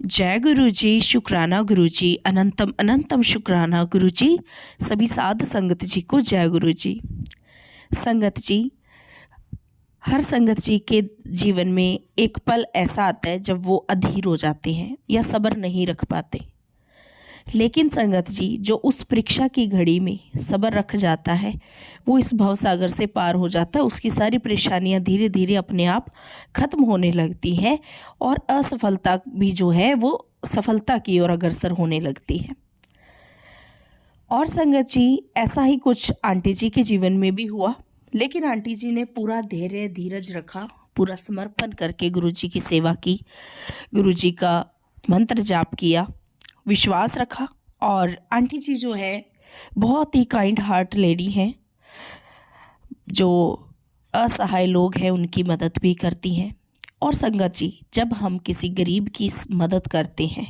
जय गुरु जी, शुक्राना गुरु जी, अनंतम अनंतम शुक्राना गुरु जी। सभी साध संगत जी को जय गुरु जी। संगत जी, हर संगत जी के जीवन में एक पल ऐसा आता है जब वो अधीर हो जाते हैं या सब्र नहीं रख पाते। लेकिन संगत जी, जो उस परीक्षा की घड़ी में सब्र रख जाता है, वो इस भवसागर से पार हो जाता है। उसकी सारी परेशानियां धीरे धीरे अपने आप खत्म होने लगती हैं और असफलता भी जो है वो सफलता की ओर अग्रसर होने लगती है। और संगत जी, ऐसा ही कुछ आंटी जी के जीवन में भी हुआ। लेकिन आंटी जी ने पूरा धैर्य धीरज रखा, पूरा समर्पण करके गुरु जी की सेवा की, गुरु जी का मंत्र जाप किया, विश्वास रखा। और आंटी जी जो है बहुत ही काइंड हार्ट लेडी हैं, जो असहाय लोग हैं उनकी मदद भी करती हैं। और संगत जी, जब हम किसी गरीब की मदद करते हैं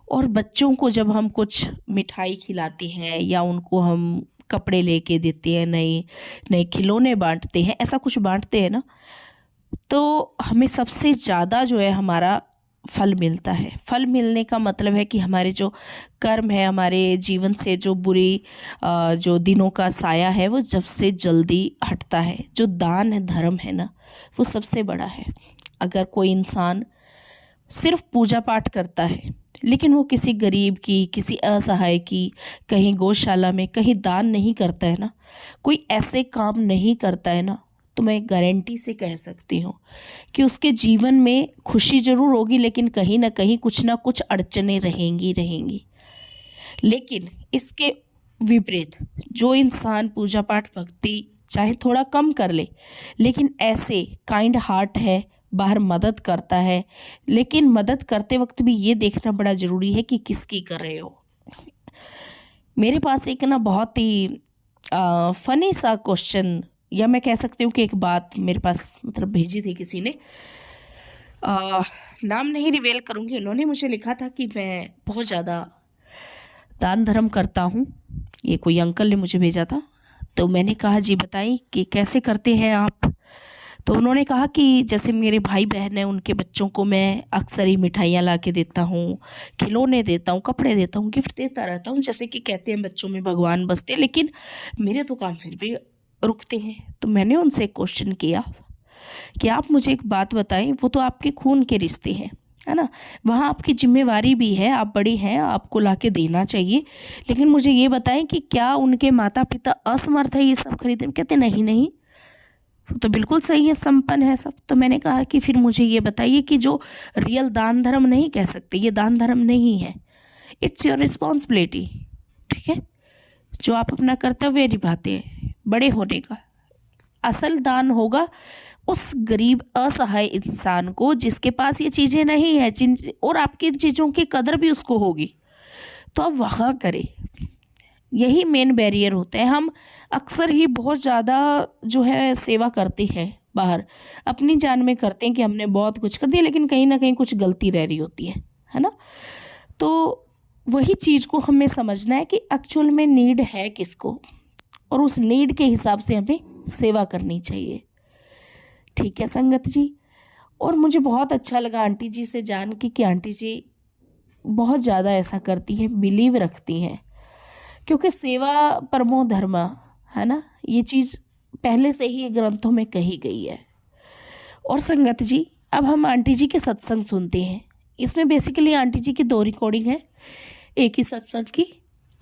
और बच्चों को जब हम कुछ मिठाई खिलाते हैं या उनको हम कपड़े लेके देते हैं, नए नए खिलौने बांटते हैं, ऐसा कुछ बांटते हैं ना, तो हमें सबसे ज़्यादा जो है हमारा फल मिलता है। फल मिलने का मतलब है कि हमारे जो कर्म है, हमारे जीवन से जो बुरी जो दिनों का साया है वो जब से जल्दी हटता है। जो दान है, धर्म है ना, वो सबसे बड़ा है। अगर कोई इंसान सिर्फ पूजा पाठ करता है लेकिन वो किसी गरीब की, किसी असहाय की, कहीं गौशाला में कहीं दान नहीं करता है ना, कोई ऐसे काम नहीं करता है ना, तो मैं गारंटी से कह सकती हूँ कि उसके जीवन में खुशी ज़रूर होगी, लेकिन कहीं ना कहीं कुछ ना कुछ अड़चनें रहेंगी रहेंगी। लेकिन इसके विपरीत जो इंसान पूजा पाठ भक्ति चाहे थोड़ा कम कर ले, लेकिन ऐसे काइंड हार्ट है, बाहर मदद करता है, लेकिन मदद करते वक्त भी ये देखना बड़ा ज़रूरी है कि किसकी कर रहे हो। मेरे पास एक ना बहुत ही फनी सा क्वेश्चन, या मैं कह सकती हूँ कि एक बात मेरे पास मतलब भेजी थी किसी ने। अ, नाम नहीं रिवेल करूँगी। उन्होंने मुझे लिखा था कि मैं बहुत ज़्यादा दान धर्म करता हूँ। ये कोई अंकल ने मुझे भेजा था। तो मैंने कहा जी बताइए कि कैसे करते हैं आप। तो उन्होंने कहा कि जैसे मेरे भाई बहन हैं, उनके बच्चों को मैं अक्सर ही मिठाइयाँ ला के देता हूँ, खिलौने देता हूँ, कपड़े देता हूँ, गिफ्ट देता रहता हूँ। जैसे कि कहते हैं बच्चों में भगवान बसते हैं, लेकिन मेरे तो काम फिर भी रुकते हैं। तो मैंने उनसे एक क्वेश्चन किया कि आप मुझे एक बात बताएं, वो तो आपके खून के रिश्ते हैं, है ना, वहाँ आपकी जिम्मेवारी भी है, आप बड़ी हैं, आपको ला के देना चाहिए। लेकिन मुझे ये बताएं कि क्या उनके माता पिता असमर्थ है ये सब खरीदने में? कहते नहीं नहीं, वो तो बिल्कुल सही है, संपन्न है सब। तो मैंने कहा कि फिर मुझे ये बताइए कि जो रियल दान धर्म नहीं कह सकते, ये दान धर्म नहीं है, इट्स योर रिस्पॉन्सिबिलिटी। ठीक है, जो आप अपना कर्तव्य निभाते हैं बड़े होने का, असल दान होगा उस गरीब असहाय इंसान को जिसके पास ये चीज़ें नहीं है, जिन और आपकी इन चीज़ों की कदर भी उसको होगी, तो आप वहाँ करें। यही मेन बैरियर होता है। हम अक्सर ही बहुत ज़्यादा जो है सेवा करते हैं बाहर, अपनी जान में करते हैं कि हमने बहुत कुछ कर दिया, लेकिन कहीं ना कहीं कुछ गलती रह रही होती है ना। तो वही चीज़ को हमें समझना है कि एक्चुअल में नीड है किसको, और उस नीड के हिसाब से हमें सेवा करनी चाहिए। ठीक है संगत जी। और मुझे बहुत अच्छा लगा आंटी जी से जान के कि आंटी जी बहुत ज़्यादा ऐसा करती हैं, बिलीव रखती हैं, क्योंकि सेवा परमो धर्म, है ना, ये चीज़ पहले से ही ग्रंथों में कही गई है। और संगत जी, अब हम आंटी जी के सत्संग सुनते हैं। इसमें बेसिकली आंटी जी की दो रिकॉर्डिंग है एक ही सत्संग की,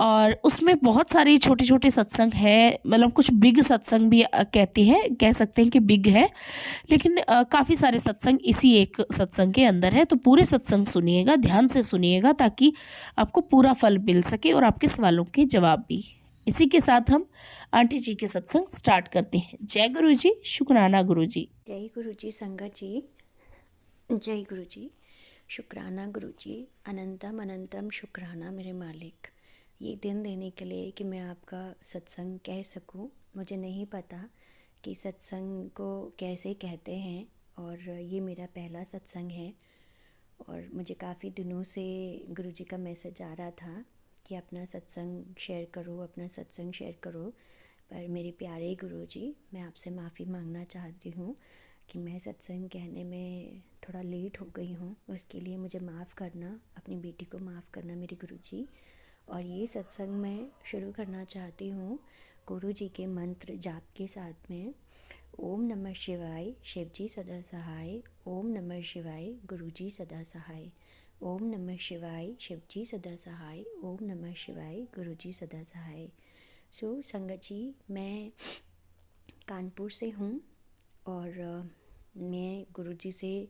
और उसमें बहुत सारे छोटे छोटे सत्संग है, मतलब कुछ बिग सत्संग भी कहते हैं, कह सकते हैं कि बिग है, लेकिन काफ़ी सारे सत्संग इसी एक सत्संग के अंदर है। तो पूरे सत्संग सुनिएगा, ध्यान से सुनिएगा, ताकि आपको पूरा फल मिल सके और आपके सवालों के जवाब भी। इसी के साथ हम आंटी जी के सत्संग स्टार्ट करते हैं। जय गुरु जी, शुक्राना गुरु जी। जय गुरु जी संगत जी। जय गुरु जी, शुक्राना गुरु जी, अनंतम अनंतम शुक्राना मेरे मालिक, ये दिन देने के लिए कि मैं आपका सत्संग कह सकूं। मुझे नहीं पता कि सत्संग को कैसे कहते हैं, और ये मेरा पहला सत्संग है। और मुझे काफ़ी दिनों से गुरु जी का मैसेज आ रहा था कि अपना सत्संग शेयर करो, अपना सत्संग शेयर करो। पर मेरे प्यारे गुरु जी, मैं आपसे माफ़ी मांगना चाहती हूँ कि मैं सत्संग कहने में थोड़ा लेट हो गई हूँ, उसके लिए मुझे माफ़ करना, अपनी बेटी को माफ़ करना मेरे गुरुजी। और ये सत्संग मैं शुरू करना चाहती हूँ गुरुजी के मंत्र जाप के साथ में। ओम नमः शिवाय, शिवजी सदा सहाय। ओम नमः शिवाय, गुरुजी सदा सहाय। ओम नमः शिवाय, शिवजी सदा सहाय। ओम नमः शिवाय, गुरुजी सदा सहाय। संगत जी, मैं कानपुर से हूँ और मैं गुरुजी से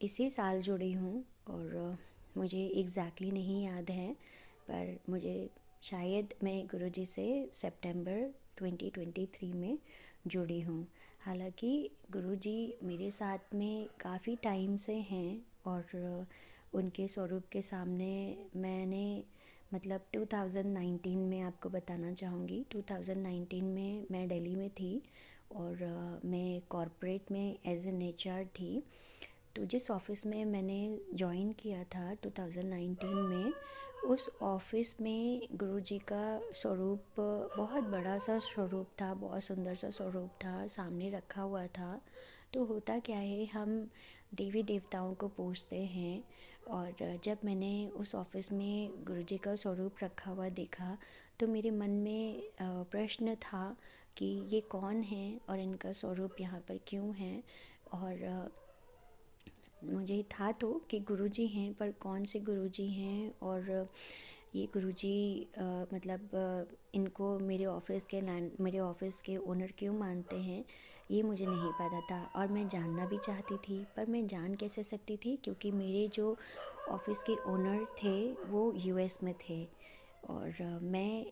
इसी साल जुड़ी हूँ और मुझे एग्ज़ैक्टली नहीं याद है, पर मुझे शायद मैं गुरुजी से सितंबर 2023 में जुड़ी हूँ। हालांकि गुरुजी मेरे साथ में काफ़ी टाइम से हैं और उनके स्वरूप के सामने मैंने मतलब 2019 में आपको बताना चाहूँगी, 2019 में मैं दिल्ली में थी और मैं कॉरपोरेट में एज एन HR थी। तो जिस ऑफ़िस में मैंने जॉइन किया था 2019 में, उस ऑफ़िस में गुरुजी का स्वरूप बहुत बड़ा सा स्वरूप था, बहुत सुंदर सा स्वरूप था, सामने रखा हुआ था। तो होता क्या है, हम देवी देवताओं को पूजते हैं और जब मैंने उस ऑफ़िस में गुरुजी का स्वरूप रखा हुआ देखा तो मेरे मन में प्रश्न था कि ये कौन है और इनका स्वरूप यहाँ पर क्यों है। और मुझे था तो कि गुरुजी हैं, पर कौन से गुरुजी हैं और ये गुरुजी इनको मेरे ऑफ़िस के ओनर क्यों मानते हैं, ये मुझे नहीं पता था। और मैं जानना भी चाहती थी, पर मैं जान कैसे सकती थी, क्योंकि मेरे जो ऑफ़िस के ओनर थे वो US में थे और मैं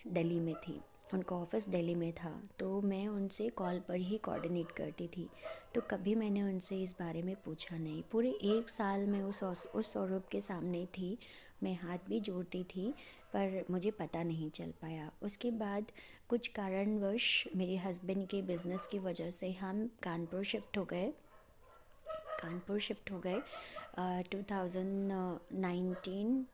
दिल्ली में थी। उनका ऑफ़िस दिल्ली में था, तो मैं उनसे कॉल पर ही कोऑर्डिनेट करती थी। तो कभी मैंने उनसे इस बारे में पूछा नहीं। पूरे 1 साल मैं उस स्वरूप के सामने थी, मैं हाथ भी जोड़ती थी, पर मुझे पता नहीं चल पाया। उसके बाद कुछ कारणवश मेरे हस्बैंड के बिज़नेस की वजह से हम कानपुर शिफ्ट हो गए। 2019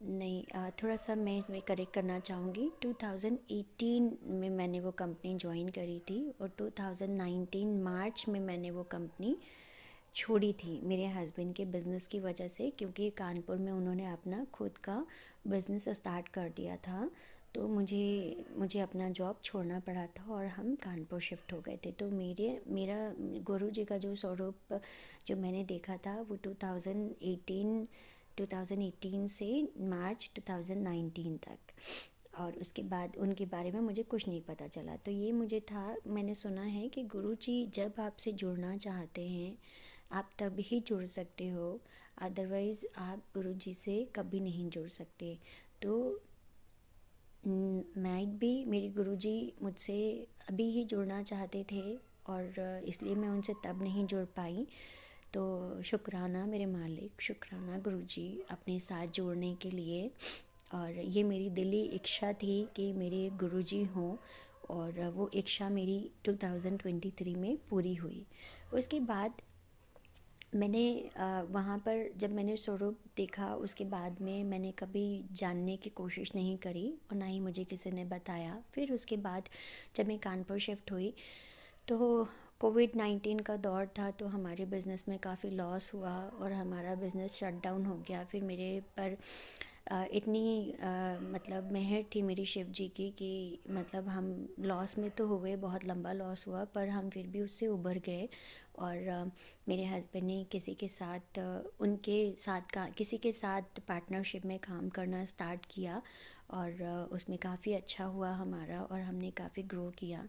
नहीं, थोड़ा सा मैं करेक्ट करना चाहूँगी। 2018 में मैंने वो कंपनी ज्वाइन करी थी और 2019 मार्च में मैंने वो कंपनी छोड़ी थी मेरे हस्बैंड के बिज़नेस की वजह से, क्योंकि कानपुर में उन्होंने अपना खुद का बिज़नेस स्टार्ट कर दिया था। तो मुझे अपना जॉब छोड़ना पड़ा था और हम कानपुर शिफ्ट हो गए थे। तो मेरा गुरुजी का जो स्वरूप जो मैंने देखा था वो 2018 से मार्च 2019 तक, और उसके बाद उनके बारे में मुझे कुछ नहीं पता चला। तो ये मैंने सुना है कि गुरुजी जब आपसे जुड़ना चाहते हैं आप तब ही जुड़ सकते हो, अदरवाइज़ आप गुरुजी से कभी नहीं जुड़ सकते। तो माइट भी मेरे गुरुजी मुझसे अभी ही जुड़ना चाहते थे और इसलिए मैं उनसे तब नहीं जुड़ पाई। तो शुक्राना मेरे मालिक, शुक्राना गुरुजी अपने साथ जोड़ने के लिए। और ये मेरी दिली इच्छा थी कि मेरे गुरुजी हों और वो इच्छा मेरी 2023 में पूरी हुई। उसके बाद मैंने वहाँ पर जब मैंने स्वरूप देखा, उसके बाद में मैंने कभी जानने की कोशिश नहीं करी और ना ही मुझे किसी ने बताया। फिर उसके बाद जब मैं कानपुर शिफ्ट हुई तो कोविड-19 का दौर था, तो हमारे बिज़नेस में काफ़ी लॉस हुआ और हमारा बिज़नेस शट डाउन हो गया। फिर मेरे पर इतनी मेहर थी मेरी शिव जी की कि मतलब हम लॉस में तो हुए, बहुत लंबा लॉस हुआ, पर हम फिर भी उससे उभर गए। और मेरे हस्बैंड ने किसी के साथ पार्टनरशिप में काम करना स्टार्ट किया और उसमें काफ़ी अच्छा हुआ हमारा और हमने काफ़ी ग्रो किया।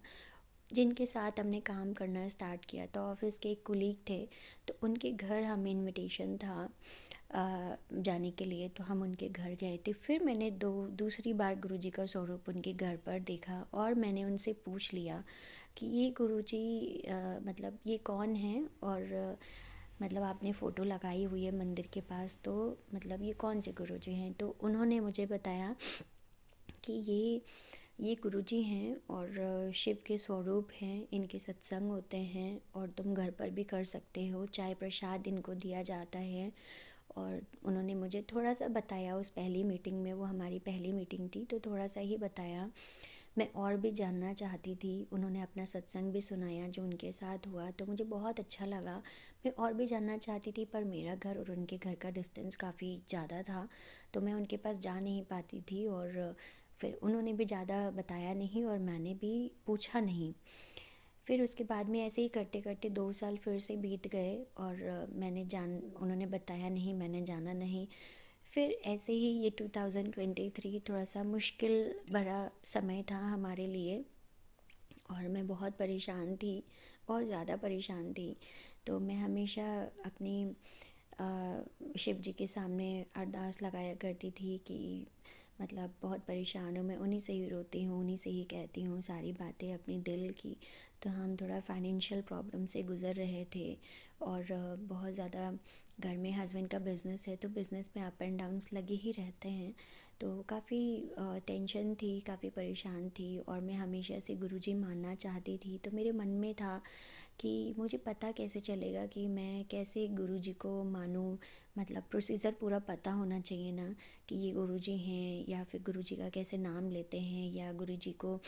जिनके साथ हमने काम करना स्टार्ट किया तो ऑफ़िस के एक कुलीग थे, तो उनके घर हमें इनविटेशन था जाने के लिए, तो हम उनके घर गए थे। फिर मैंने दूसरी बार गुरुजी का स्वरूप उनके घर पर देखा और मैंने उनसे पूछ लिया कि ये गुरुजी ये कौन है, और आपने फ़ोटो लगाई हुई है मंदिर के पास, तो ये कौन से गुरुजी हैं। तो उन्होंने मुझे बताया कि ये गुरुजी हैं और शिव के स्वरूप हैं, इनके सत्संग होते हैं और तुम घर पर भी कर सकते हो, चाय प्रसाद इनको दिया जाता है। और उन्होंने मुझे थोड़ा सा बताया उस पहली मीटिंग में, वो हमारी पहली मीटिंग थी, तो थोड़ा सा ही बताया। मैं और भी जानना चाहती थी। उन्होंने अपना सत्संग भी सुनाया जो उनके साथ हुआ, तो मुझे बहुत अच्छा लगा। मैं और भी जानना चाहती थी, पर मेरा घर और उनके घर का डिस्टेंस काफ़ी ज़्यादा था, तो मैं उनके पास जा नहीं पाती थी। और फिर उन्होंने भी ज़्यादा बताया नहीं और मैंने भी पूछा नहीं। फिर उसके बाद में ऐसे ही करते करते 2 साल फिर से बीत गए और उन्होंने बताया नहीं, मैंने जाना नहीं। फिर ऐसे ही ये 2023 थोड़ा सा मुश्किल भरा समय था हमारे लिए और मैं बहुत परेशान थी, बहुत ज़्यादा परेशान थी। तो मैं हमेशा अपनी शिव जी के सामने अरदास लगाया करती थी कि मतलब बहुत परेशान हूँ मैं, उन्हीं से ही रोती हूँ, उन्हीं से ही कहती हूँ सारी बातें अपनी दिल की। तो हम थोड़ा फाइनेंशियल प्रॉब्लम से गुज़र रहे थे और बहुत ज़्यादा घर में हस्बैंड का बिज़नेस है, तो बिज़नेस में अप एंड डाउन्स लगे ही रहते हैं। तो काफ़ी टेंशन थी, काफ़ी परेशान थी और मैं हमेशा से गुरुजी मानना चाहती थी। तो मेरे मन में था कि मुझे पता कैसे चलेगा कि मैं कैसे गुरुजी को मानूं, मतलब प्रोसीजर पूरा पता होना चाहिए ना कि ये गुरुजी हैं, या फिर गुरुजी का कैसे नाम लेते हैं, या गुरुजी को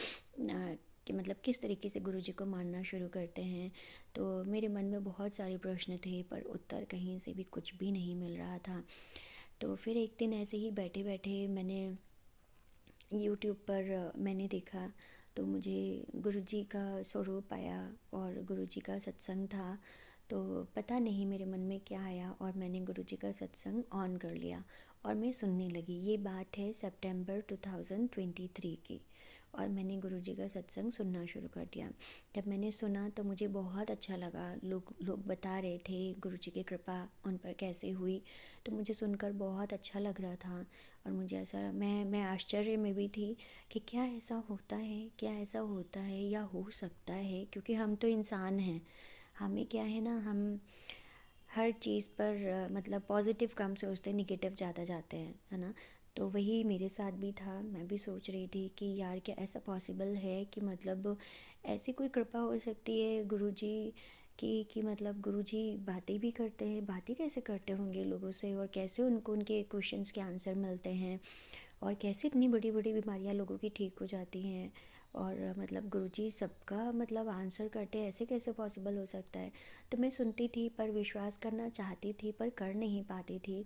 कि मतलब किस तरीके से गुरुजी को मानना शुरू करते हैं। तो मेरे मन में बहुत सारे प्रश्न थे पर उत्तर कहीं से भी कुछ भी नहीं मिल रहा था। तो फिर एक दिन ऐसे ही बैठे बैठे मैंने यूट्यूब पर मैंने देखा, तो मुझे गुरुजी का स्वरूप आया और गुरुजी का सत्संग था। तो पता नहीं मेरे मन में क्या आया और मैंने गुरुजी का सत्संग ऑन कर लिया और मैं सुनने लगी। ये बात है सितंबर 2023 की, और मैंने गुरुजी का सत्संग सुनना शुरू कर दिया। जब मैंने सुना तो मुझे बहुत अच्छा लगा। लोग बता रहे थे गुरुजी की कृपा उन पर कैसे हुई, तो मुझे सुनकर बहुत अच्छा लग रहा था। और मुझे ऐसा मैं आश्चर्य में भी थी कि क्या ऐसा होता है, क्या ऐसा होता है या हो सकता है, क्योंकि हम तो इंसान हैं। हमें क्या है ना, हम हर चीज़ पर मतलब पॉजिटिव कम सोचते, निगेटिव ज़्यादा जाते हैं, है ना। तो वही मेरे साथ भी था। मैं भी सोच रही थी कि यार क्या ऐसा पॉसिबल है कि मतलब ऐसी कोई कृपा हो सकती है गुरुजी कि मतलब गुरुजी बातें भी करते हैं, बातें कैसे करते होंगे लोगों से, और कैसे उनको उनके क्वेश्चंस के आंसर मिलते हैं, और कैसे इतनी बड़ी बड़ी बीमारियां लोगों की ठीक हो जाती हैं, और मतलब गुरुजी सबका मतलब आंसर करते हैं, ऐसे कैसे पॉसिबल हो सकता है। तो मैं सुनती थी पर विश्वास करना चाहती थी पर कर नहीं पाती थी।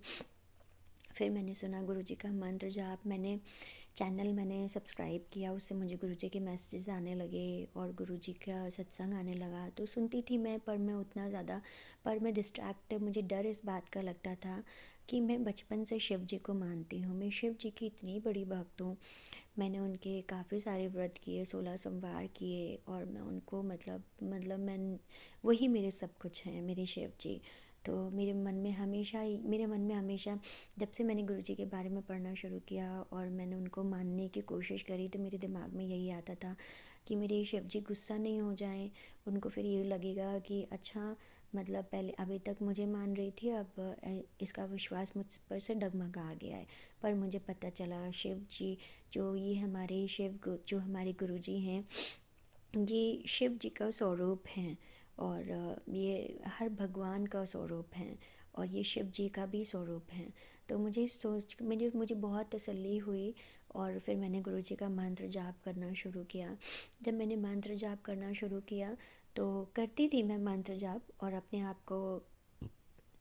फिर मैंने सुना गुरुजी का मंत्र जाप, मैंने सब्सक्राइब किया, उससे मुझे गुरुजी के मैसेजेस आने लगे और गुरुजी का सत्संग आने लगा। तो सुनती थी मैं, पर मैं उतना ज़्यादा, पर मैं डिस्ट्रैक्ट, मुझे डर इस बात का लगता था कि मैं बचपन से शिव जी को मानती हूँ, मैं शिव जी की इतनी बड़ी भक्त हूँ। मैंने उनके काफ़ी सारे व्रत किए, 16 सोमवार किए, और मैं उनको मतलब मैं, वही मेरे सब कुछ हैं, मेरे शिव जी। तो मेरे मन में हमेशा जब से मैंने गुरुजी के बारे में पढ़ना शुरू किया और मैंने उनको मानने की कोशिश करी, तो मेरे दिमाग में यही आता था कि मेरे शिव जी गुस्सा नहीं हो जाएं, उनको फिर ये लगेगा कि अच्छा मतलब पहले अभी तक मुझे मान रही थी, अब इसका विश्वास मुझ पर से डगमगा गया है। पर मुझे पता चला शिव जी जो हमारे गुरुजी हैं, ये शिव जी का स्वरूप हैं, और ये हर भगवान का स्वरूप हैं, और ये शिव जी का भी स्वरूप हैं। तो मुझे बहुत तसल्ली हुई। और फिर मैंने गुरुजी का मंत्र जाप करना शुरू किया। जब मैंने मंत्र जाप करना शुरू किया तो करती थी मैं मंत्र जाप, और अपने आप को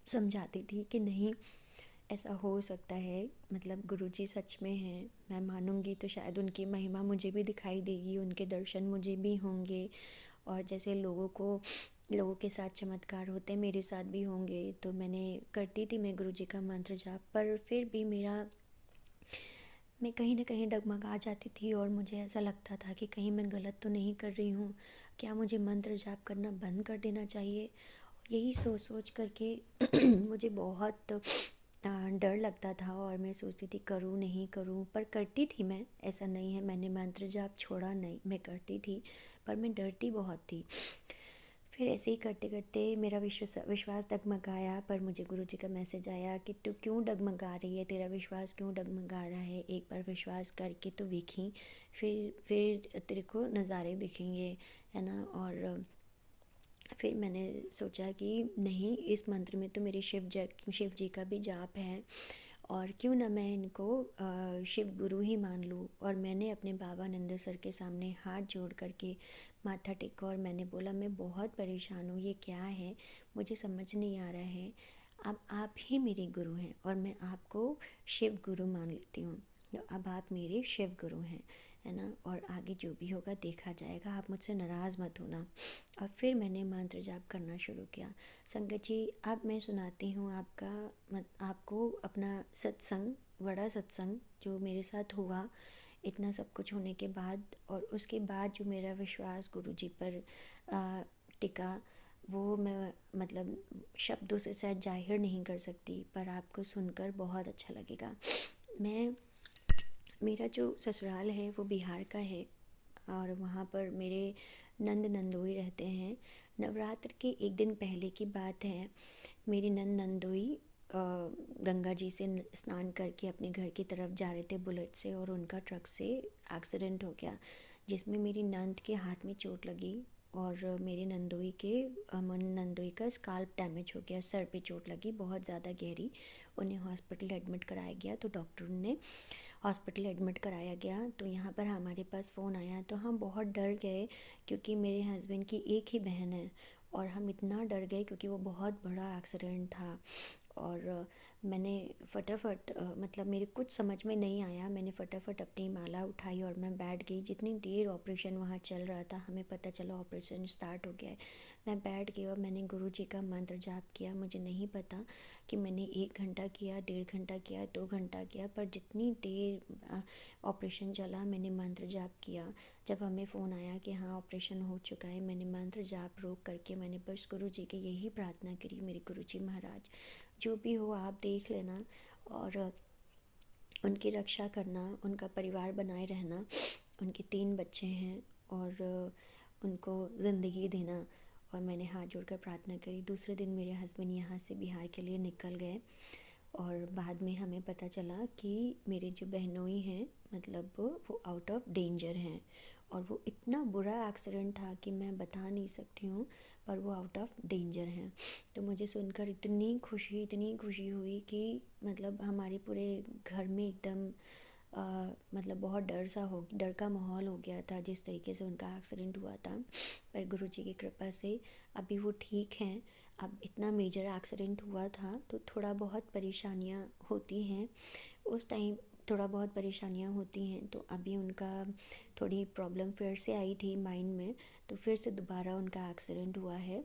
समझाती थी कि नहीं, ऐसा हो सकता है, मतलब गुरुजी सच में हैं, मैं मानूंगी तो शायद उनकी महिमा मुझे भी दिखाई देगी, उनके दर्शन मुझे भी होंगे, और जैसे लोगों के साथ चमत्कार होते हैं मेरे साथ भी होंगे। तो करती थी मैं गुरुजी का मंत्र जाप, पर फिर भी मैं कहीं ना कहीं डगमगा जाती थी, और मुझे ऐसा लगता था कि कहीं मैं गलत तो नहीं कर रही हूँ, क्या मुझे मंत्र जाप करना बंद कर देना चाहिए। यही सोच सोच करके मुझे बहुत डर लगता था, और मैं सोचती थी करूँ नहीं करूँ, पर करती थी मैं, ऐसा नहीं है मैंने मंत्र जाप छोड़ा नहीं, मैं करती थी, पर मैं डरती बहुत थी। फिर ऐसे ही करते करते मेरा विश्वास डगमगाया, पर मुझे गुरुजी का मैसेज आया कि तू क्यों डगमगा रही है, तेरा विश्वास क्यों डगमगा रहा है, एक बार विश्वास करके तो देखी, फिर तेरे को नज़ारे दिखेंगे, है ना। और फिर मैंने सोचा कि नहीं, इस मंत्र में तो मेरे शिव जी का भी जाप है, और क्यों ना मैं इनको शिव गुरु ही मान लूँ। और मैंने अपने बाबा नंद सर के सामने हाथ जोड़ करके माथा टेका और मैंने बोला मैं बहुत परेशान हूँ, ये क्या है, मुझे समझ नहीं आ रहा है। अब आप ही मेरे गुरु हैं और मैं आपको शिव गुरु मान लेती हूँ, तो अब आप मेरे शिव गुरु हैं, है ना। और आगे जो भी होगा देखा जाएगा, आप मुझसे नाराज़ मत होना। और फिर मैंने मंत्र जाप करना शुरू किया। संगत जी, अब मैं सुनाती हूँ आपको अपना सत्संग, बड़ा सत्संग जो मेरे साथ हुआ इतना सब कुछ होने के बाद। और उसके बाद जो मेरा विश्वास गुरु जी पर टिका, वो मैं मतलब शब्दों से शायद जाहिर नहीं कर सकती, पर आपको सुनकर बहुत अच्छा लगेगा। मेरा जो ससुराल है वो बिहार का है और वहाँ पर मेरे नंद नंदोई रहते हैं। नवरात्र के एक दिन पहले की बात है, मेरी नंद नंदोई गंगा जी से स्नान करके अपने घर की तरफ जा रहे थे बुलेट से, और उनका ट्रक से एक्सीडेंट हो गया जिसमें मेरी नंद के हाथ में चोट लगी और मेरे नंदोई के अमन नंदोई का स्काल्प डैमेज हो गया, सर पे चोट लगी बहुत ज़्यादा गहरी। उन्हें हॉस्पिटल एडमिट कराया गया, तो डॉक्टर ने हॉस्पिटल एडमिट कराया गया। तो यहाँ पर हमारे पास फ़ोन आया तो हम बहुत डर गए, क्योंकि मेरे हस्बैंड की एक ही बहन है और हम इतना डर गए क्योंकि वो बहुत बड़ा एक्सीडेंट था। और मैंने फटाफट मतलब मेरे कुछ समझ में नहीं आया, मैंने फटाफट अपनी माला उठाई और मैं बैठ गई। जितनी देर ऑपरेशन वहाँ चल रहा था, हमें पता चला ऑपरेशन स्टार्ट हो गया है, मैं बैठ गई और मैंने गुरु जी का मंत्र जाप किया। मुझे नहीं पता कि मैंने 1 घंटा किया, 1.5 घंटा किया, 2 घंटा किया, पर जितनी देर ऑपरेशन चला मैंने मंत्र जाप किया। जब हमें फ़ोन आया कि हाँ ऑपरेशन हो चुका है, मैंने मंत्र जाप रोक करके मैंने बस गुरु जी की यही प्रार्थना करी, मेरे गुरु जी महाराज जो भी हो आप देख लेना और उनकी रक्षा करना, उनका परिवार बनाए रहना। उनके 3 बच्चे हैं और उनको ज़िंदगी देना। और मैंने हाथ जोड़कर प्रार्थना करी। दूसरे दिन मेरे हस्बैंड यहाँ से बिहार के लिए निकल गए और बाद में हमें पता चला कि मेरे जो बहनोई हैं मतलब वो आउट ऑफ डेंजर हैं। और वो इतना बुरा एक्सीडेंट था कि मैं बता नहीं सकती हूँ, पर वो आउट ऑफ डेंजर हैं। तो मुझे सुनकर इतनी खुशी हुई कि मतलब हमारे पूरे घर में एकदम मतलब बहुत डर का माहौल हो गया था जिस तरीके से उनका एक्सीडेंट हुआ था। पर गुरु जी की कृपा से अभी वो ठीक हैं। अब इतना मेजर एक्सीडेंट हुआ था तो थोड़ा बहुत परेशानियाँ होती हैं, उस टाइम थोड़ा बहुत परेशानियाँ होती हैं। तो अभी उनका थोड़ी प्रॉब्लम फिर से आई थी माइंड में, तो फिर से दोबारा उनका एक्सीडेंट हुआ है।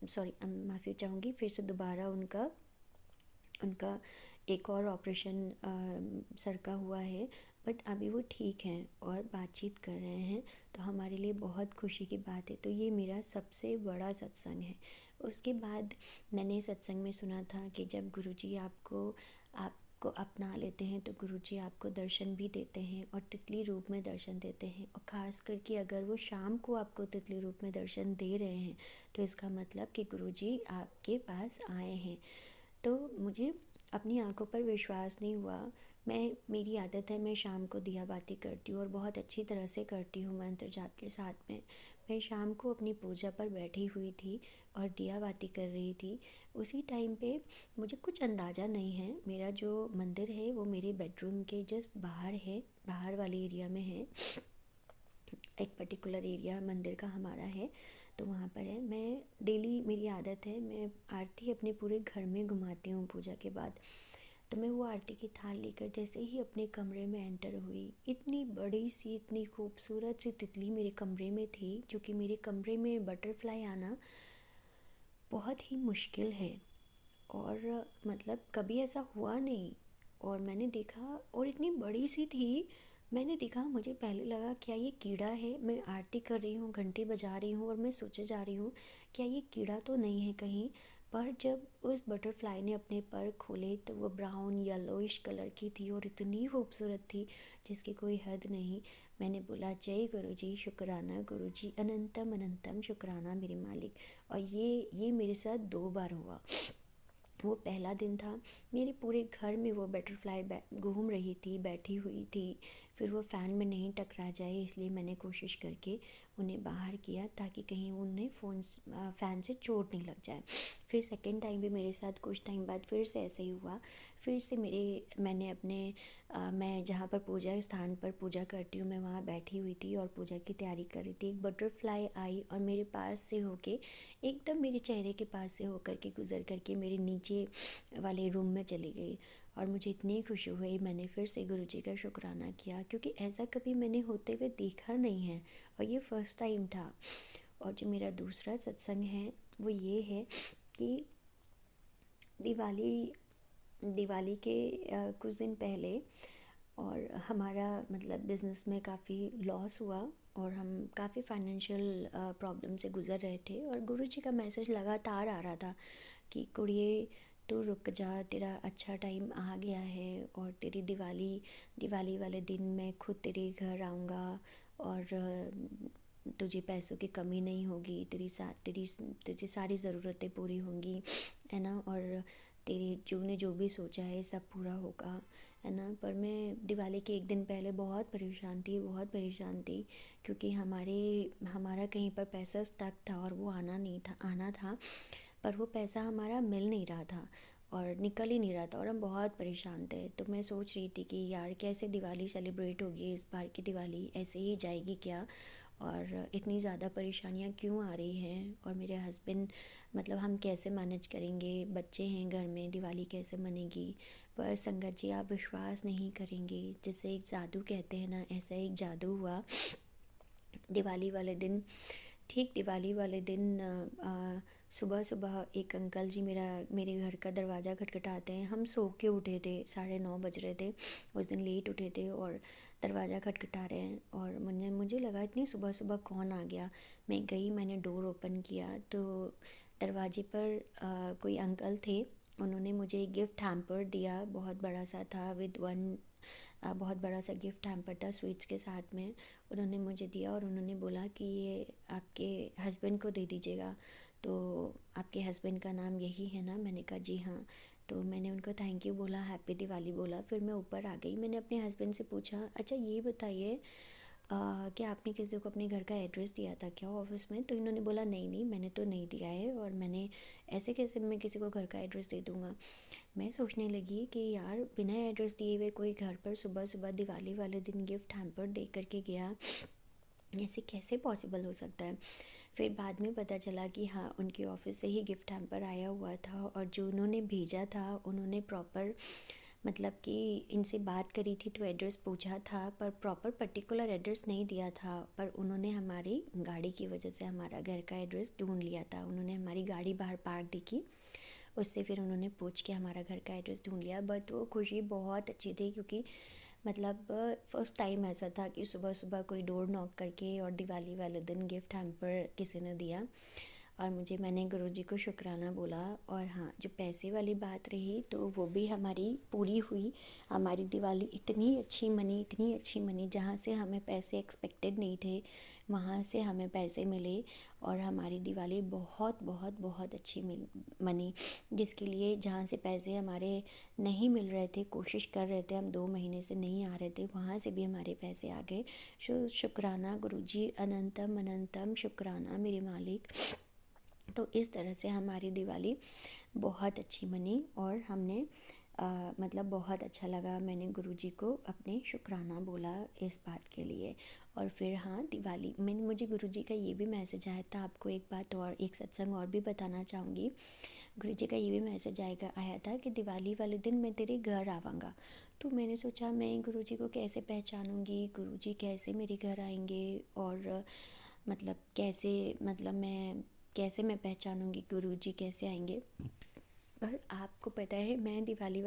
सॉरी, माफ़ी चाहूँगी, फिर से दोबारा उनका एक और ऑपरेशन सर का हुआ है। बट अभी वो ठीक हैं और बातचीत कर रहे हैं, तो हमारे लिए बहुत खुशी की बात है। तो ये मेरा सबसे बड़ा सत्संग है। उसके बाद मैंने सत्संग में सुना था कि जब गुरुजी आपको अपना लेते हैं तो गुरुजी आपको दर्शन भी देते हैं और तितली रूप में दर्शन देते हैं। और ख़ास करके अगर वो शाम को आपको तितली रूप में दर्शन दे रहे हैं तो इसका मतलब कि गुरुजी आपके पास आए हैं। तो मुझे अपनी आंखों पर विश्वास नहीं हुआ। मेरी आदत है, मैं शाम को दिया बाती करती हूँ और बहुत अच्छी तरह से करती हूँ मंत्र जाप के साथ में। मैं शाम को अपनी पूजा पर बैठी हुई थी और दिया बाती कर रही थी। उसी टाइम पे मुझे कुछ अंदाज़ा नहीं है, मेरा जो मंदिर है वो मेरे बेडरूम के जस्ट बाहर है, बाहर वाले एरिया में है। एक पर्टिकुलर एरिया मंदिर का हमारा है, तो वहाँ पर है। मैं डेली, मेरी आदत है, मैं आरती अपने पूरे घर में घुमाती हूँ पूजा के बाद। तो मैं वो आरती की थाल लेकर जैसे ही अपने कमरे में एंटर हुई, इतनी बड़ी सी, इतनी खूबसूरत सी तितली मेरे कमरे में थी, जो कि मेरे कमरे में बटरफ्लाई आना बहुत ही मुश्किल है और मतलब कभी ऐसा हुआ नहीं। और मैंने देखा और इतनी बड़ी सी थी, मैंने देखा, मुझे पहले लगा क्या ये कीड़ा है। मैं आरती कर रही हूँ, घंटी बजा रही हूँ और मैं सोचे जा रही हूँ क्या ये कीड़ा तो नहीं है कहीं। पर जब उस बटरफ्लाई ने अपने पर खोले तो वो ब्राउन येलोइश कलर की थी और इतनी खूबसूरत थी जिसकी कोई हद नहीं। मैंने बोला जय गुरु जी, शुक्राना गुरु जी, अनंतम अनंतम शुक्राना मेरे मालिक। और ये मेरे साथ 2 बार हुआ। वो पहला दिन था, मेरे पूरे घर में वो बटरफ्लाई घूम रही थी, बैठी हुई थी। फिर वो फ़ैन में नहीं टकरा जाए, इसलिए मैंने कोशिश करके उन्हें बाहर किया ताकि कहीं उन्हें फ़ैन से चोट नहीं लग जाए। फिर सेकेंड टाइम भी मेरे साथ कुछ टाइम बाद फिर से ऐसे ही हुआ। फिर से मैंने अपने मैं जहाँ पर पूजा स्थान पर पूजा करती हूँ, मैं वहाँ बैठी हुई थी और पूजा की तैयारी कर रही थी। एक बटरफ्लाई आई और मेरे पास से होके एकदम मेरे चेहरे के पास से होकर के गुज़र करके मेरे नीचे वाले रूम में चली गई और मुझे इतनी खुशी हुई। मैंने फिर से गुरुजी का शुक्राना किया, क्योंकि ऐसा कभी मैंने होते हुए देखा नहीं है और ये फ़र्स्ट टाइम था। और जो मेरा दूसरा सत्संग है वो ये है कि दिवाली के कुछ दिन पहले और हमारा मतलब बिज़नेस में काफ़ी लॉस हुआ और हम काफ़ी फाइनेंशियल प्रॉब्लम से गुज़र रहे थे और गुरुजी का मैसेज लगातार आ रहा था कि कुड़िए तू रुक जा, तेरा अच्छा टाइम आ गया है और तेरी दिवाली वाले दिन मैं खुद तेरे घर आऊँगा और तुझे पैसों की कमी नहीं होगी, तुझे सारी ज़रूरतें पूरी होंगी, है ना, और तेरे जो भी सोचा है सब पूरा होगा, है ना। पर मैं दिवाली के एक दिन पहले बहुत परेशान थी क्योंकि हमारा कहीं पर पैसा स्टक था और वो आना था, पर वो पैसा हमारा मिल नहीं रहा था और निकल ही नहीं रहा था और हम बहुत परेशान थे। तो मैं सोच रही थी कि यार कैसे दिवाली सेलिब्रेट होगी, इस बार की दिवाली ऐसे ही जाएगी क्या, और इतनी ज़्यादा परेशानियाँ क्यों आ रही हैं, और मेरे हस्बैंड मतलब हम कैसे मैनेज करेंगे, बच्चे हैं घर में, दिवाली कैसे मनेगी। पर संगत जी आप विश्वास नहीं करेंगे, जैसे एक जादू कहते हैं ना, ऐसा एक जादू हुआ। दिवाली वाले दिन सुबह सुबह एक अंकल जी मेरे घर का दरवाज़ा खटखटाते हैं। हम सो के उठे थे, 9:30 बज रहे थे, उस दिन लेट उठे थे और दरवाज़ा खटखटा रहे हैं और मुझे लगा इतनी सुबह सुबह कौन आ गया। मैं गई, मैंने डोर ओपन किया तो दरवाजे पर कोई अंकल थे। उन्होंने मुझे गिफ्ट हैम्पर दिया, बहुत बड़ा सा था, बहुत बड़ा सा गिफ्ट हैम्पर था स्वीट्स के साथ में। उन्होंने मुझे दिया और उन्होंने बोला कि ये आपके हस्बैंड को दे दीजिएगा। तो आपके हस्बैंड का नाम यही है ना? मैंने कहा जी हाँ। तो मैंने उनको थैंक यू बोला, हैप्पी दिवाली बोला, फिर मैं ऊपर आ गई। मैंने अपने हस्बैंड से पूछा, अच्छा ये बताइए कि आपने किसी को अपने घर का एड्रेस दिया था क्या ऑफ़िस में? तो इन्होंने बोला नहीं मैंने तो नहीं दिया है, और मैंने ऐसे कैसे मैं किसी को घर का एड्रेस दे दूँगा। मैं सोचने लगी कि यार बिना एड्रेस दिए हुए कोई घर पर सुबह सुबह दिवाली वाले दिन गिफ्ट हैम्पर दे करके गया, ऐसे कैसे पॉसिबल हो सकता है। फिर बाद में पता चला कि हाँ उनके ऑफ़िस से ही गिफ्ट हैम्पर आया हुआ था और जो उन्होंने भेजा था उन्होंने प्रॉपर मतलब कि इनसे बात करी थी तो एड्रेस पूछा था, पर प्रॉपर पर्टिकुलर एड्रेस नहीं दिया था। पर उन्होंने हमारी गाड़ी की वजह से हमारा घर का एड्रेस ढूंढ लिया था। उन्होंने हमारी गाड़ी बाहर पार्क देखी, उससे फिर उन्होंने पूछ के हमारा घर का एड्रेस ढूंढ लिया। बट वो खुशी बहुत अच्छी थी क्योंकि मतलब फ़र्स्ट टाइम ऐसा था कि सुबह सुबह कोई डोर नॉक करके और दिवाली वाले दिन गिफ्ट हैम्पर किसी ने दिया और मैंने गुरुजी को शुक्राना बोला। और हाँ, जो पैसे वाली बात रही तो वो भी हमारी पूरी हुई। हमारी दिवाली इतनी अच्छी मनी, जहाँ से हमें पैसे एक्सपेक्टेड नहीं थे वहाँ से हमें पैसे मिले और हमारी दिवाली बहुत बहुत बहुत अच्छी मनी, जिसके लिए जहाँ से पैसे हमारे नहीं मिल रहे थे, कोशिश कर रहे थे, हम 2 महीने से नहीं आ रहे थे, वहाँ से भी हमारे पैसे आ गए। शुक्राना गुरुजी, अनंतम अनंतम शुक्राना मेरे मालिक। तो इस तरह से हमारी दिवाली बहुत अच्छी बनी और हमने मतलब बहुत अच्छा लगा। मैंने गुरुजी को अपने शुक्राना बोला इस बात के लिए। और फिर हाँ, दिवाली में मुझे गुरुजी का ये भी मैसेज आया था। आपको एक बात और, एक सत्संग और भी बताना चाहूँगी। गुरुजी का ये भी मैसेज आया था कि दिवाली वाले दिन मैं तेरे घर आवाँगा। तो मैंने सोचा मैं गुरुजी को कैसे पहचानूँगी, गुरुजी कैसे मेरे घर आएंगे, और मतलब कैसे मैं पहचानूँगी गुरुजी कैसे आएंगे। पर आपको पता है, मैं दिवाली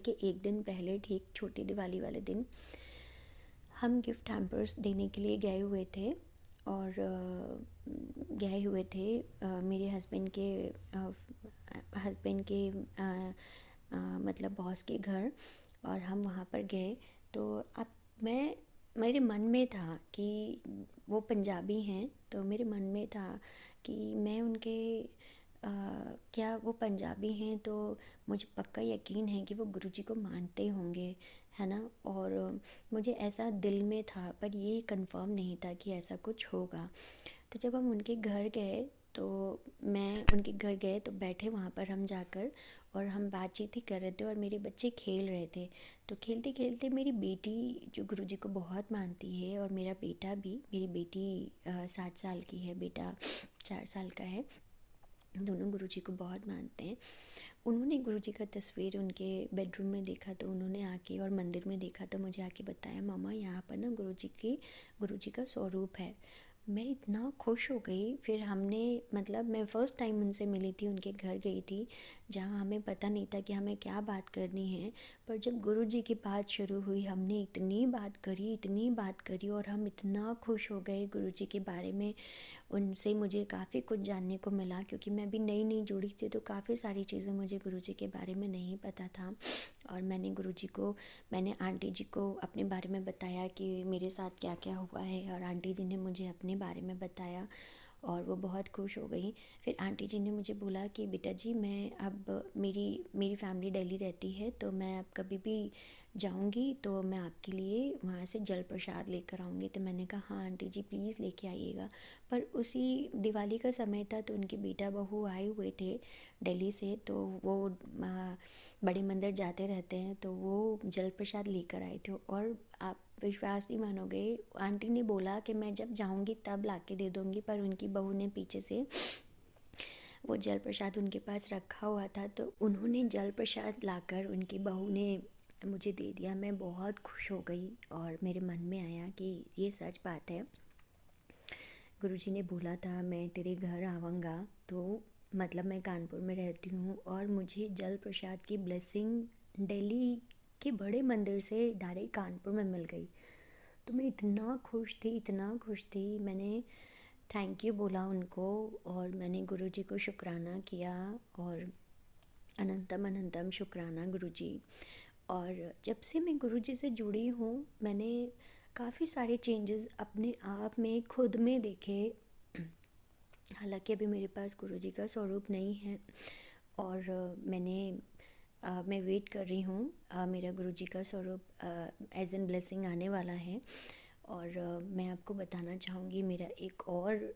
के एक दिन पहले, ठीक छोटी दिवाली वाले दिन, हम गिफ्ट हैम्पर्स देने के लिए गए हुए थे और मेरे हस्बैंड के मतलब बॉस के घर, और हम वहाँ पर गए। तो अब मेरे मन में था कि वो पंजाबी हैं, तो मेरे मन में था कि मैं उनके क्या वो पंजाबी हैं, तो मुझे पक्का यकीन है कि वो गुरुजी को मानते होंगे, है ना। और मुझे ऐसा दिल में था, पर ये कंफर्म नहीं था कि ऐसा कुछ होगा। तो जब हम उनके घर गए, तो मैं उनके घर गए तो बैठे वहाँ पर हम जाकर, और हम बातचीत ही कर रहे थे और मेरे बच्चे खेल रहे थे। तो खेलते खेलते मेरी बेटी, जो गुरुजी को बहुत मानती है, और मेरा बेटा भी, मेरी बेटी 7 साल की है, बेटा 4 साल का है, दोनों गुरुजी को बहुत मानते हैं। उन्होंने गुरुजी का तस्वीर उनके बेडरूम में देखा, तो उन्होंने आके, और मंदिर में देखा, तो मुझे आके बताया, मामा यहाँ पर ना गुरुजी का स्वरूप है। मैं इतना खुश हो गई। फिर हमने, मतलब मैं फ़र्स्ट टाइम उनसे मिली थी, उनके घर गई थी, जहाँ हमें पता नहीं था कि हमें क्या बात करनी है। पर जब गुरुजी की बात शुरू हुई, हमने इतनी बात करी, और हम इतना खुश हो गए गुरुजी के बारे में। उनसे मुझे काफ़ी कुछ जानने को मिला, क्योंकि मैं अभी नई नई जुड़ी थी, तो काफ़ी सारी चीज़ें मुझे गुरुजी के बारे में नहीं पता था। और मैंने आंटी जी को अपने बारे में बताया कि मेरे साथ क्या क्या हुआ है, और आंटी जी ने मुझे अपने बारे में बताया, और वो बहुत खुश हो गई। फिर आंटी जी ने मुझे बोला कि बेटा जी, मैं अब मेरी फैमिली दिल्ली रहती है, तो मैं अब कभी भी जाऊंगी तो मैं आपके लिए वहाँ से जल प्रसाद लेकर आऊँगी। तो मैंने कहा हाँ आंटी जी, प्लीज़ लेके आइएगा। पर उसी दिवाली का समय था, तो उनके बेटा बहू आए हुए थे दिल्ली से, तो वो बड़े मंदिर जाते रहते हैं, तो वो जल प्रसाद लेकर आए थे। और आप विश्वास नहीं मानोगे, आंटी ने बोला कि मैं जब जाऊंगी तब ला के दे दूँगी, पर उनकी बहू ने पीछे से वो जल प्रसाद उनके पास रखा हुआ था, तो उन्होंने जल प्रसाद लाकर उनकी बहू ने मुझे दे दिया। मैं बहुत खुश हो गई, और मेरे मन में आया कि ये सच बात है। गुरुजी ने बोला था मैं तेरे घर आऊँगा, तो मतलब मैं कानपुर में रहती हूँ, और मुझे जल प्रसाद की ब्लेसिंग दिल्ली के बड़े मंदिर से डायरेक्ट कानपुर में मिल गई। तो मैं इतना खुश थी। मैंने थैंक यू बोला उनको, और मैंने गुरुजी को शुक्राना किया, और अनंतम अनंतम शुक्राना गुरुजी। और जब से मैं गुरुजी से जुड़ी हूँ, मैंने काफ़ी सारे चेंजेस अपने आप में खुद में देखे। हालांकि अभी मेरे पास गुरुजी का स्वरूप नहीं है, और मैं वेट कर रही हूँ, मेरा गुरुजी का स्वरूप एज एन ब्लेसिंग आने वाला है। और मैं आपको बताना चाहूँगी मेरा एक और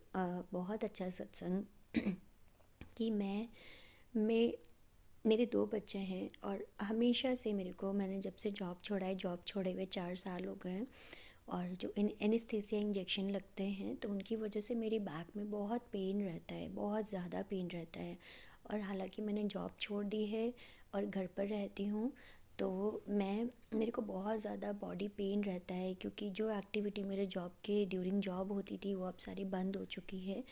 बहुत अच्छा सत्संग कि मैं मेरे 2 बच्चे हैं, और हमेशा से मैंने जब से जॉब छोड़ा है, जॉब छोड़े हुए 4 साल हो गए हैं, और जो एनेस्थीसिया इंजेक्शन लगते हैं, तो उनकी वजह से मेरी बैक में बहुत पेन रहता है, बहुत ज़्यादा पेन रहता है। और हालांकि मैंने जॉब छोड़ दी है और घर पर रहती हूँ, तो मेरे को बहुत ज़्यादा बॉडी पेन रहता है, क्योंकि जो एक्टिविटी मेरे जॉब के ड्यूरिंग जॉब होती थी, वो अब सारी बंद हो चुकी है।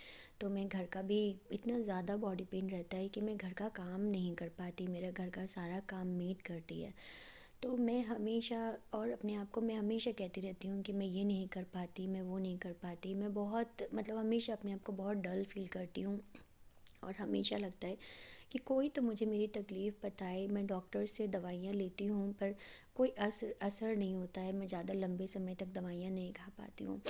तो मैं घर का भी, इतना ज़्यादा बॉडी पेन रहता है कि मैं घर का काम नहीं कर पाती, मेरा घर का सारा काम मेड करती है। तो मैं हमेशा, और अपने आप को मैं हमेशा कहती रहती हूँ कि मैं ये नहीं कर पाती, मैं वो नहीं कर पाती। मैं बहुत, मतलब हमेशा अपने आप को बहुत डल फील करती हूँ, और हमेशा लगता है कि कोई तो मुझे मेरी तकलीफ़ बताए। मैं डॉक्टर से दवाइयाँ लेती हूँ, पर कोई असर नहीं होता है, मैं ज़्यादा लंबे समय तक दवाइयाँ नहीं खा पाती हूँ।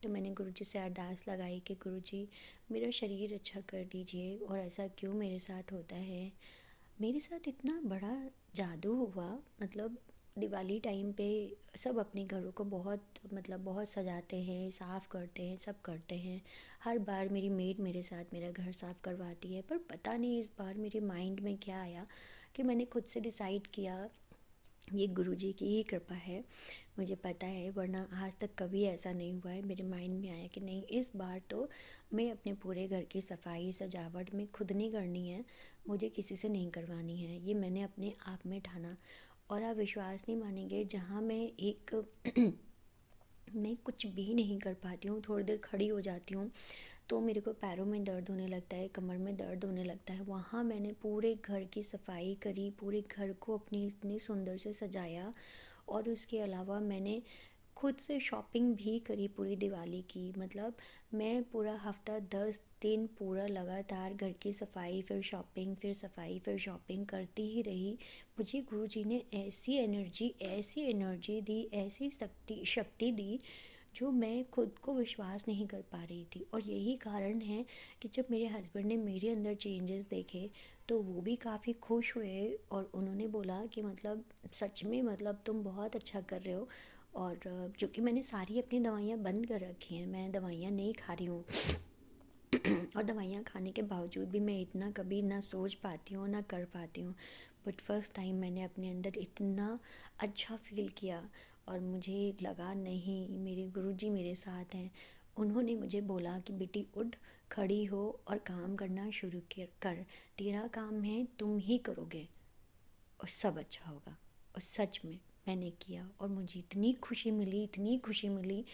तो मैंने गुरुजी से अरदास लगाई कि गुरुजी, मेरा शरीर अच्छा कर दीजिए, और ऐसा क्यों मेरे साथ होता है। मेरे साथ इतना बड़ा जादू हुआ, मतलब दिवाली टाइम पे सब अपने घरों को बहुत सजाते हैं, साफ़ करते हैं, सब करते हैं। हर बार मेरी मेड मेरे साथ मेरा घर साफ़ करवाती है, पर पता नहीं इस बार मेरे माइंड में क्या आया कि मैंने खुद से डिसाइड किया, ये गुरुजी की ही कृपा है, मुझे पता है, वरना आज तक कभी ऐसा नहीं हुआ है। मेरे माइंड में आया कि नहीं, इस बार तो मैं अपने पूरे घर की सफाई सजावट में खुद नहीं करनी है, मुझे किसी से नहीं करवानी है। ये मैंने अपने आप में ठाना। और आप विश्वास नहीं मानेंगे, जहाँ मैं कुछ भी नहीं कर पाती हूँ, थोड़ी देर खड़ी हो जाती हूँ तो मेरे को पैरों में दर्द होने लगता है, कमर में दर्द होने लगता है। वहाँ मैंने पूरे घर की सफाई करी, पूरे घर को अपनी इतनी सुंदर से सजाया, और उसके अलावा मैंने खुद से शॉपिंग भी करी पूरी दिवाली की। मतलब मैं पूरा हफ्ता 10 दिन पूरा लगातार घर की सफाई, फिर शॉपिंग, फिर सफाई, फिर शॉपिंग करती ही रही। मुझे गुरुजी ने ऐसी एनर्जी दी, ऐसी शक्ति दी, जो मैं खुद को विश्वास नहीं कर पा रही थी। और यही कारण है कि जब मेरे हस्बैंड ने मेरे अंदर चेंजेस देखे तो वो भी काफ़ी खुश हुए और उन्होंने बोला कि मतलब सच में मतलब तुम बहुत अच्छा कर रहे हो। और चूँकि मैंने सारी अपनी दवाइयाँ बंद कर रखी हैं, मैं दवाइयाँ नहीं खा रही हूँ और दवाइयाँ खाने के बावजूद भी मैं इतना कभी ना सोच पाती हूँ ना कर पाती हूँ। बट फर्स्ट टाइम मैंने अपने अंदर इतना अच्छा फील किया और मुझे लगा नहीं, मेरे गुरुजी मेरे साथ हैं। उन्होंने मुझे बोला कि बेटी उठ, खड़ी हो और काम करना शुरू कर, तेरा काम है, तुम ही करोगे और सब अच्छा होगा। और सच में मैंने किया और मुझे इतनी खुशी मिली, इतनी खुशी मिली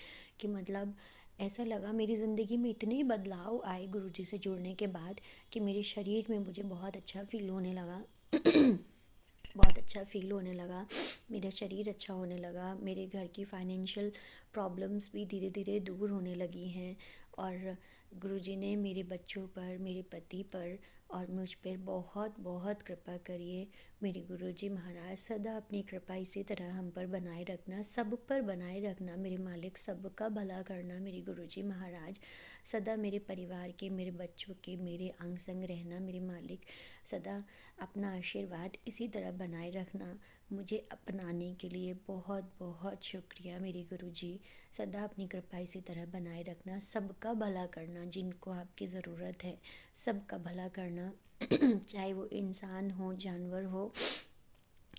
कि मतलब ऐसा लगा मेरी ज़िंदगी में इतने बदलाव आए गुरुजी से जुड़ने के बाद कि मेरे शरीर में मुझे बहुत अच्छा फील होने लगा। बहुत अच्छा फ़ील होने लगा, मेरा शरीर अच्छा होने लगा, मेरे घर की फाइनेंशियल प्रॉब्लम्स भी धीरे धीरे दूर होने लगी हैं। और गुरुजी ने मेरे बच्चों पर, मेरे पति पर और मुझ पर बहुत बहुत कृपा करिए। मेरे गुरुजी महाराज सदा अपनी कृपा इसी तरह हम पर बनाए रखना, सब पर बनाए रखना मेरे मालिक, सबका भला करना मेरे गुरुजी महाराज। सदा मेरे परिवार के, मेरे बच्चों के, मेरे अंग संग रहना मेरे मालिक। सदा अपना आशीर्वाद इसी तरह बनाए रखना। मुझे अपनाने के लिए बहुत बहुत शुक्रिया मेरे गुरुजी। सदा अपनी कृपा इसी तरह बनाए रखना, सबका भला करना, जिनको आपकी ज़रूरत है सबका भला करना चाहे वो इंसान हो, जानवर हो,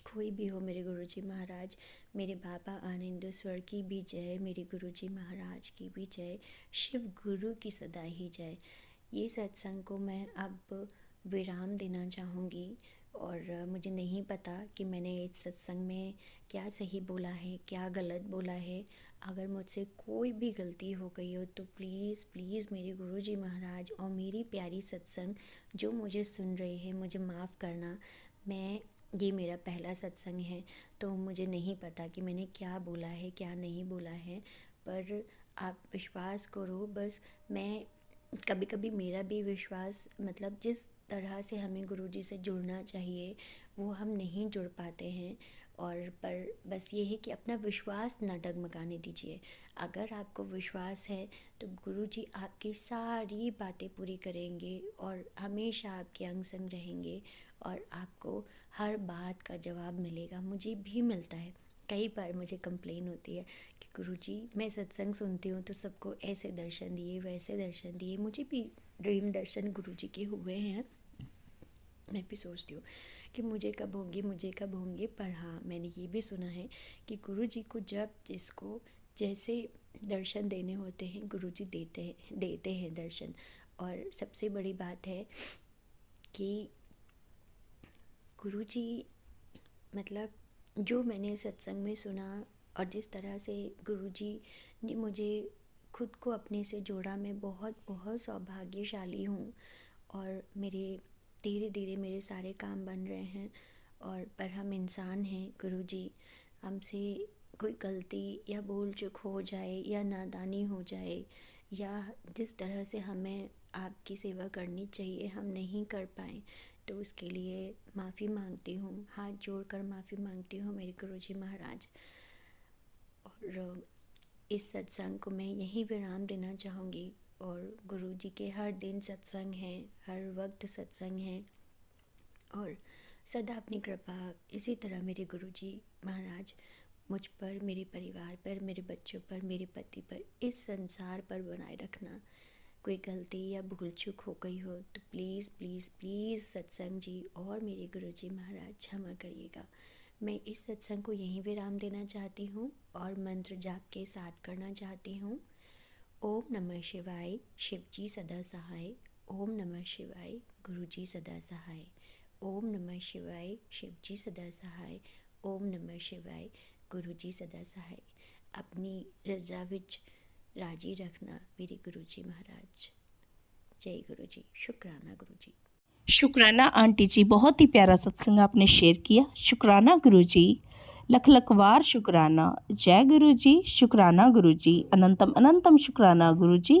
कोई भी हो मेरे गुरुजी महाराज। मेरे बाबा आनंदेश्वर की भी जय, मेरे गुरुजी महाराज की भी जय, शिव गुरु की सदा ही जय। ये सत्संग को मैं अब विराम देना चाहूँगी और मुझे नहीं पता कि मैंने इस सत्संग में क्या सही बोला है, क्या गलत बोला है। अगर मुझसे कोई भी गलती हो गई हो तो प्लीज़ प्लीज़ मेरे गुरुजी महाराज और मेरी प्यारी सत्संग जो मुझे सुन रहे हैं मुझे माफ़ करना। ये मेरा पहला सत्संग है तो मुझे नहीं पता कि मैंने क्या बोला है, क्या नहीं बोला है। पर आप विश्वास करो, बस मैं कभी कभी मेरा भी विश्वास मतलब जिस तरह से हमें गुरुजी से जुड़ना चाहिए वो हम नहीं जुड़ पाते हैं। और पर बस ये है कि अपना विश्वास न डगमगाने दीजिए। अगर आपको विश्वास है तो गुरुजी आपकी सारी बातें पूरी करेंगे और हमेशा आपके अंग संग रहेंगे और आपको हर बात का जवाब मिलेगा। मुझे भी मिलता है, कई बार मुझे कंप्लेन होती है कि गुरुजी मैं सत्संग सुनती हूँ तो सबको ऐसे दर्शन दिए, वैसे दर्शन दिए। मुझे भी ड्रीम दर्शन गुरुजी के हुए हैं। मैं भी सोचती हूँ कि मुझे कब होंगे, मुझे कब होंगे। पर हाँ, मैंने ये भी सुना है कि गुरुजी को जब जिसको जैसे दर्शन देने होते हैं गुरुजी देते हैं दर्शन। और सबसे बड़ी बात है कि गुरुजी मतलब जो मैंने सत्संग में सुना और जिस तरह से गुरुजी ने मुझे खुद को अपने से जोड़ा, मैं बहुत बहुत सौभाग्यशाली हूँ। और मेरे धीरे धीरे मेरे सारे काम बन रहे हैं। और पर हम इंसान हैं गुरुजी, हमसे कोई गलती या भूल चूक हो जाए या नादानी हो जाए या जिस तरह से हमें आपकी सेवा करनी चाहिए हम नहीं कर पाए तो उसके लिए माफ़ी मांगती हूँ, हाथ जोड़कर माफ़ी मांगती हूँ मेरे गुरुजी महाराज। और इस सत्संग को मैं यहीं विराम देना चाहूँगी। और गुरुजी के हर दिन सत्संग है, हर वक्त सत्संग है और सदा अपनी कृपा इसी तरह मेरे गुरुजी महाराज मुझ पर, मेरे परिवार पर, मेरे बच्चों पर, मेरे पति पर, इस संसार पर बनाए रखना। कोई गलती या भूल चूक हो गई हो तो प्लीज़ प्लीज़ प्लीज़ सत्संग जी और मेरे गुरुजी महाराज क्षमा करिएगा। मैं इस सत्संग को यहीं विराम देना चाहती हूँ और मंत्र जाप के साथ करना चाहती हूँ। ओम नमः शिवाय, शिवजी सदा सहाय। ओम नमः शिवाय, गुरुजी सदा सहाय। ओम नमः शिवाय, शिवजी सदा सहाय। ओम नमः शिवाय, गुरुजी सदा सहाय। अपनी रजा विच राजी रखना मेरे गुरुजी महाराज। जय गुरुजी, शुक्राना गुरुजी। शुक्राना आंटी जी, बहुत ही प्यारा सत्संग आपने शेयर किया। शुक्राना गुरुजी, लख लख वार शुक्राना। जय गुरुजी, शुक्राना गुरुजी, अनंतम अनंतम शुक्राना गुरुजी।